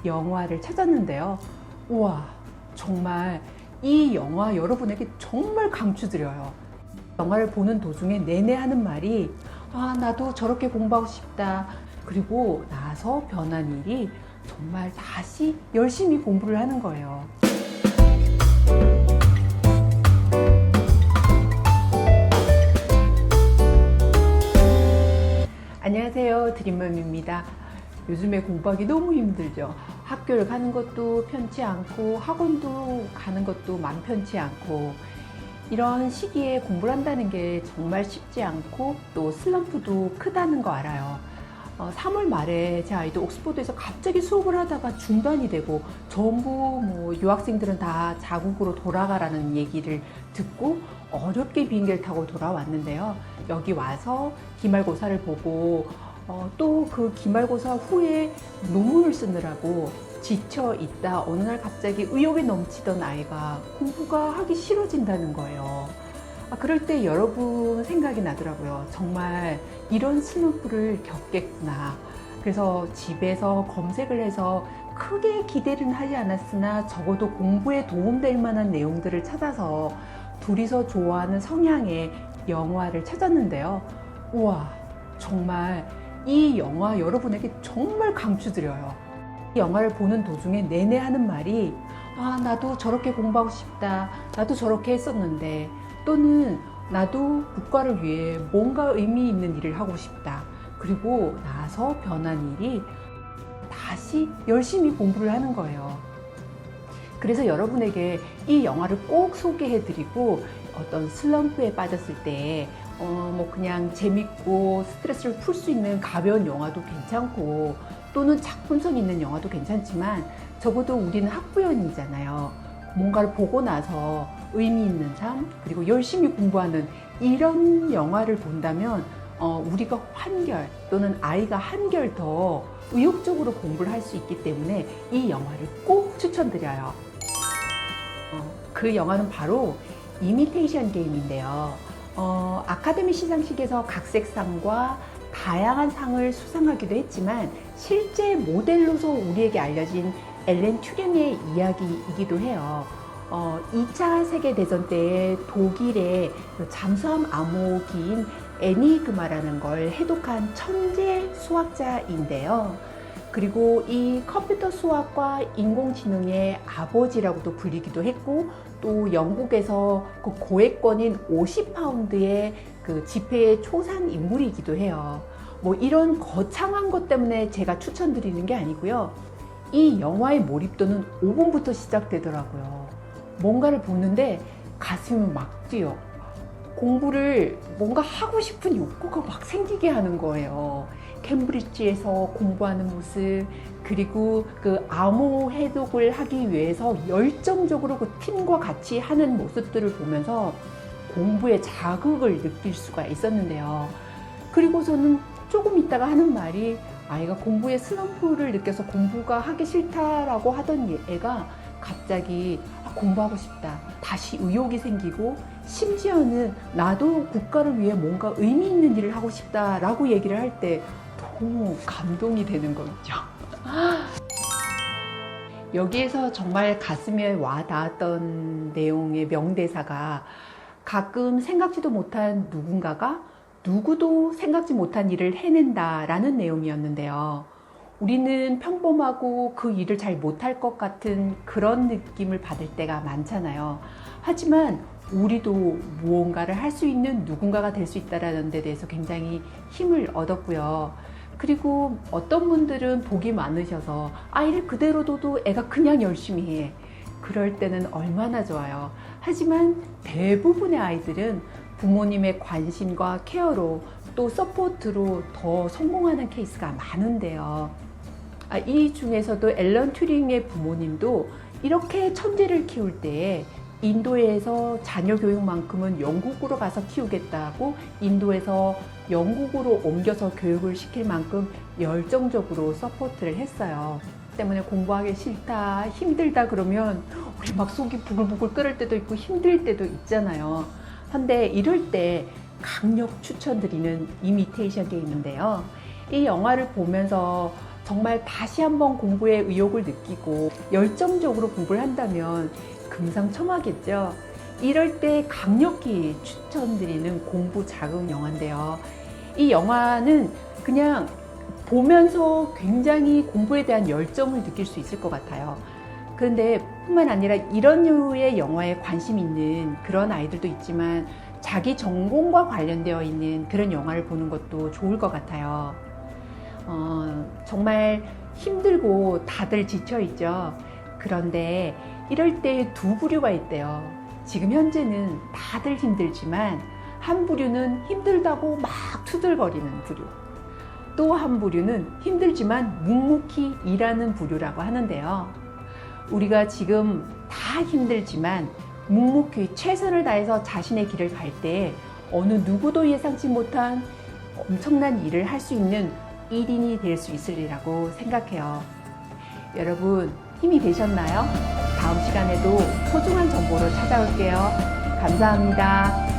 영화를 찾았는데요. 우와, 정말 이 영화 여러분에게 정말 강추드려요. 영화를 보는 도중에 내내 하는 말이 나도 저렇게 공부하고 싶다. 그리고 나서 변한 일이 정말 다시 열심히 공부를 하는 거예요. 안녕하세요, 드림맘입니다. 요즘에 공부하기 너무 힘들죠. 학교를 가는 것도 편치 않고 학원도 가는 것도 맘 편치 않고, 이런 시기에 공부를 한다는 게 정말 쉽지 않고 또 슬럼프도 크다는 거 알아요. 3월 말에 제 아이도 옥스퍼드에서 갑자기 수업을 하다가 중단이 되고, 전부 유학생들은 다 자국으로 돌아가라는 얘기를 듣고 어렵게 비행기를 타고 돌아왔는데요. 여기 와서 기말고사를 보고 또 그 기말고사 후에 논문을 쓰느라고 지쳐 있다 어느 날 갑자기 의욕이 넘치던 아이가 공부가 하기 싫어진다는 거예요. 그럴 때 여러분 생각이 나더라고요. 정말 이런 슬럼프를 겪겠구나. 그래서 집에서 검색을 해서 크게 기대는 하지 않았으나 적어도 공부에 도움될 만한 내용들을 찾아서 둘이서 좋아하는 성향의 영화를 찾았는데요. 우와, 정말 이 영화 여러분에게 정말 강추드려요. 이 영화를 보는 도중에 내내 하는 말이 나도 저렇게 공부하고 싶다. 나도 저렇게 했었는데, 또는 나도 국가를 위해 뭔가 의미 있는 일을 하고 싶다. 그리고 나서 변한 일이 다시 열심히 공부를 하는 거예요. 그래서 여러분에게 이 영화를 꼭 소개해드리고, 어떤 슬럼프에 빠졌을 때 그냥 재밌고 스트레스를 풀 수 있는 가벼운 영화도 괜찮고, 또는 작품성 있는 영화도 괜찮지만, 적어도 우리는 학부형이잖아요. 뭔가를 보고 나서 의미 있는 삶, 그리고 열심히 공부하는 이런 영화를 본다면 우리가 한결, 또는 아이가 한결 더 의욕적으로 공부를 할 수 있기 때문에 이 영화를 꼭 추천드려요. 그 영화는 바로 이미테이션 게임인데요. 아카데미 시상식에서 각색상과 다양한 상을 수상하기도 했지만, 실제 모델로서 우리에게 알려진 앨런 튜링의 이야기이기도 해요. 2차 세계대전 때에 독일의 잠수함 암호기인 애니그마라는 걸 해독한 천재 수학자인데요. 그리고 이 컴퓨터 수학과 인공지능의 아버지라고도 불리기도 했고, 또 영국에서 그 고액권인 50파운드의 그 지폐의 초상 인물이기도 해요. 이런 거창한 것 때문에 제가 추천드리는 게 아니고요. 이 영화의 몰입도는 5분부터 시작되더라고요. 뭔가를 보는데 가슴이 막 뛰어. 공부를 뭔가 하고 싶은 욕구가 막 생기게 하는 거예요. 캠브리지에서 공부하는 모습, 그리고 그 암호 해독을 하기 위해서 열정적으로 그 팀과 같이 하는 모습들을 보면서 공부의 자극을 느낄 수가 있었는데요. 그리고서는 조금 있다가 하는 말이, 아이가 공부에 슬럼프를 느껴서 공부가 하기 싫다라고 하던 애가 갑자기 공부하고 싶다, 다시 의욕이 생기고, 심지어는 나도 국가를 위해 뭔가 의미 있는 일을 하고 싶다라고 얘기를 할 때 너무 감동이 되는 거 있죠. 여기에서 정말 가슴에 와 닿았던 내용의 명대사가, 가끔 생각지도 못한 누군가가 누구도 생각지 못한 일을 해낸다라는 내용이었는데요. 우리는 평범하고 그 일을 잘 못할 것 같은 그런 느낌을 받을 때가 많잖아요. 하지만 우리도 무언가를 할 수 있는 누군가가 될 수 있다는 데 대해서 굉장히 힘을 얻었고요. 그리고 어떤 분들은 복이 많으셔서 아이를 그대로 둬도 애가 그냥 열심히 해. 그럴 때는 얼마나 좋아요. 하지만 대부분의 아이들은 부모님의 관심과 케어로, 또 서포트로 더 성공하는 케이스가 많은데요. 이 중에서도 앨런 튜링의 부모님도 이렇게 천재를 키울 때에 인도에서 자녀 교육만큼은 영국으로 가서 키우겠다고 인도에서 영국으로 옮겨서 교육을 시킬 만큼 열정적으로 서포트를 했어요. 때문에 공부하기 싫다, 힘들다 그러면 우리 막 속이 부글부글 끓을 때도 있고 힘들 때도 있잖아요. 근데 이럴 때 강력 추천드리는 이미테이션 게임인데요. 이 영화를 보면서 정말 다시 한번 공부에 의욕을 느끼고 열정적으로 공부를 한다면 금상첨화겠죠. 이럴 때 강력히 추천드리는 공부 자극 영화인데요. 이 영화는 그냥 보면서 굉장히 공부에 대한 열정을 느낄 수 있을 것 같아요. 그런데 뿐만 아니라 이런 류의 영화에 관심 있는 그런 아이들도 있지만 자기 전공과 관련되어 있는 그런 영화를 보는 것도 좋을 것 같아요. 정말 힘들고 다들 지쳐있죠. 그런데 이럴 때 두 부류가 있대요. 지금 현재는 다들 힘들지만 한 부류는 힘들다고 막 투덜거리는 부류, 또 한 부류는 힘들지만 묵묵히 일하는 부류라고 하는데요. 우리가 지금 다 힘들지만 묵묵히 최선을 다해서 자신의 길을 갈 때 어느 누구도 예상치 못한 엄청난 일을 할 수 있는 1인이 될 수 있으리라고 생각해요. 여러분 힘이 되셨나요? 다음 시간에도 소중한 정보로 찾아올게요. 감사합니다.